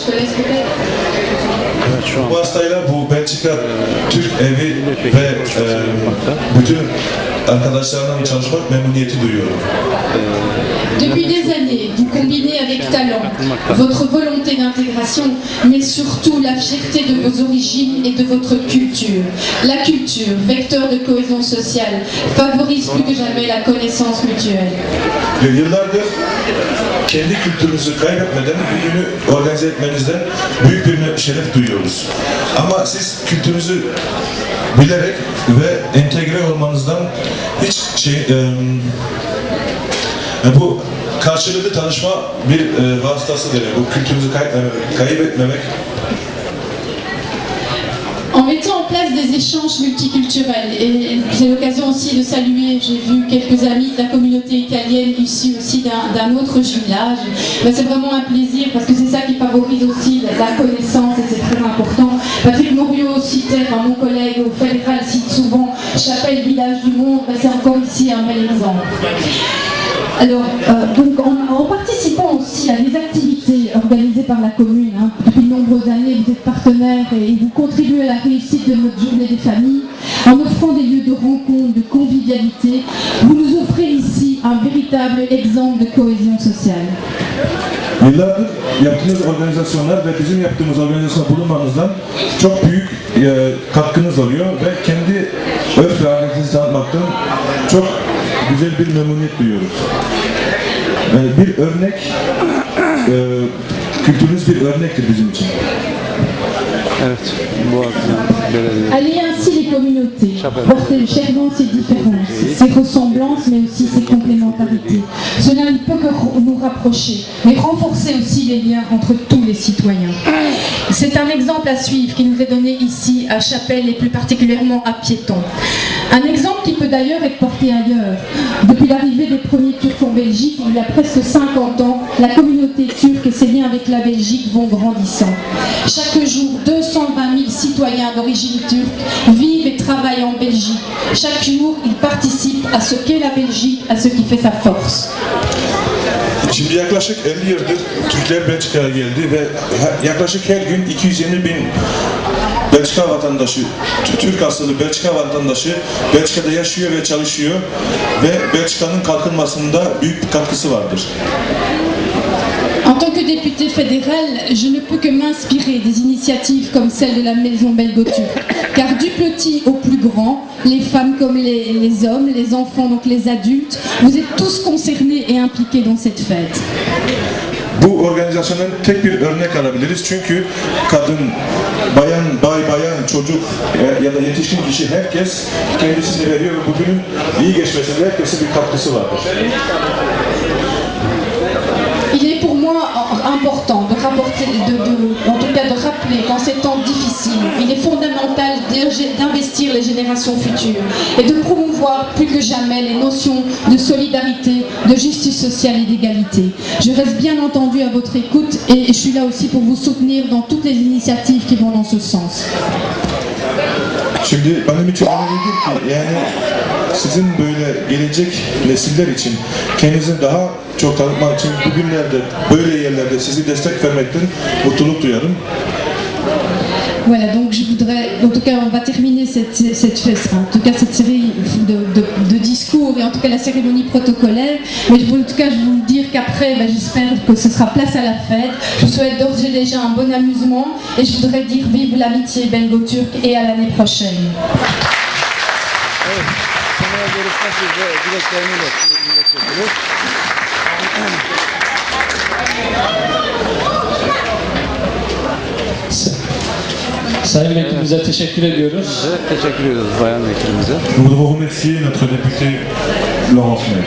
te laisse peut-être. Evet, şu an Bu hastayla bu Belçika Türk Evi ve bütün arkadaşlarımla çalışmak memnuniyeti duyuyorum. Depuis des années, vous combinez avec talent votre volonté d'intégration, mais surtout la fierté de vos origines et de votre culture. La culture, vecteur de cohésion sociale, favorise plus que jamais la connaissance mutuelle. Ve yıllardır kendi kültürümüzü kaybetmeden bir günü organize etmenizden büyük bir şeref duyuyoruz. Ama siz kültürünüzü bilerek ve entegre olmanızdan hiç bu karşılıklı tanışma bir vasıtasıdır. Bu kültürümüzü kaybetmemek. En mettant en place des échanges multiculturels, et j'ai l'occasion aussi de saluer, j'ai vu quelques amis de la communauté italienne issus aussi d'un autre jumelage. Ben, c'est vraiment un plaisir parce que c'est ça qui favorise aussi la connaissance et c'est très important. Patrick Morio citait, mon collègue au fédéral cite souvent Chapelle, village du monde, ben, c'est encore ici un bel exemple. Alors, donc en participant aussi à des activités organisées par la commune, depuis de nombreuses années, vous êtes partenaire et vous contribuez à la réussite de notre journée des familles, en offrant des lieux de rencontre, de convivialité, vous nous offrez ici un véritable exemple de cohésion sociale. Yıllardır yaptığınız organizasyonlar ve bizim yaptığımız organizasyonda bulunmanızdan çok büyük katkınız oluyor ve kendi örf ve adetinizi tanıtmaktan çok güzel bir memnuniyet duyuyoruz. Bir örnek, kültürünüz bir örnektir bizim için. evet, Boğaziçi Belediye. Allier ainsi les communautés, porter chèrement ses différences, ses ressemblances, mais aussi ses complémentarités. Cela ne peut que nous rapprocher, mais renforcer aussi les liens entre tous les citoyens. C'est un exemple à suivre qui nous est donné ici à Chapelle et plus particulièrement à Piéton. Un exemple qui peut d'ailleurs être porté ailleurs. Depuis l'arrivée des premiers Turcs en Belgique, il y a presque 50 ans, la communauté turque et ses liens avec la Belgique vont grandissant. Chaque jour, 220 000 citoyens d'origine turque vivent et travaillent en Belgique. Chaque jour, ils participent à ce qu'est la Belgique, à ce qui fait sa force. Şimdi yaklaşık 50 yıldır Türkler Belçika'ya geldi ve yaklaşık her gün 220 bin Belçika vatandaşı, Türk asıllı Belçika vatandaşı Belçika'da yaşıyor ve çalışıyor ve Belçika'nın kalkınmasında büyük bir katkısı vardır. En tant que député fédéral, je ne peux que m'inspirer des initiatives comme celle de la Maison Belgo-Turque. Car du petit au plus grand, les femmes comme les hommes, les enfants, donc les adultes, vous êtes tous concernés et impliqués dans cette fête. Bu organizasyonun tek bir örnek alabiliriz çünkü kadın, bayan, çocuk ya da yetişkin kişi herkes kendisini veriyor ve bugünün iyi geçmesinde herkesin bir katkısı vardır. Il est pour moi important de rapporter, en tout cas de rappeler qu'en ces temps difficiles, il est fondamental d'investir les générations futures et de promouvoir plus que jamais les notions de solidarité, de justice sociale et d'égalité. Je reste bien entendu à votre écoute et je suis là aussi pour vous soutenir dans toutes les initiatives qui vont dans ce sens. Şimdi benim için önemlidir ki yani sizin böyle gelecek nesiller için kendinizi daha çok tanıtmak için bugünlerde böyle yerlerde sizi destek vermekten mutluluk duyarım. Voilà, donc je voudrais, en tout cas on va terminer cette série de discours et en tout cas la cérémonie protocolaire, mais en tout cas je veux vous dire qu'après j'espère que ce sera place à la fête. Je vous souhaite d'ores et déjà un bon amusement et je voudrais dire vive l'amitié belgo-turque et à l'année prochaine. Sayın Vekilimize teşekkür ediyoruz. Teşekkür ediyoruz bayan vekilimize. Nous voudrions remercier notre député Laurence May.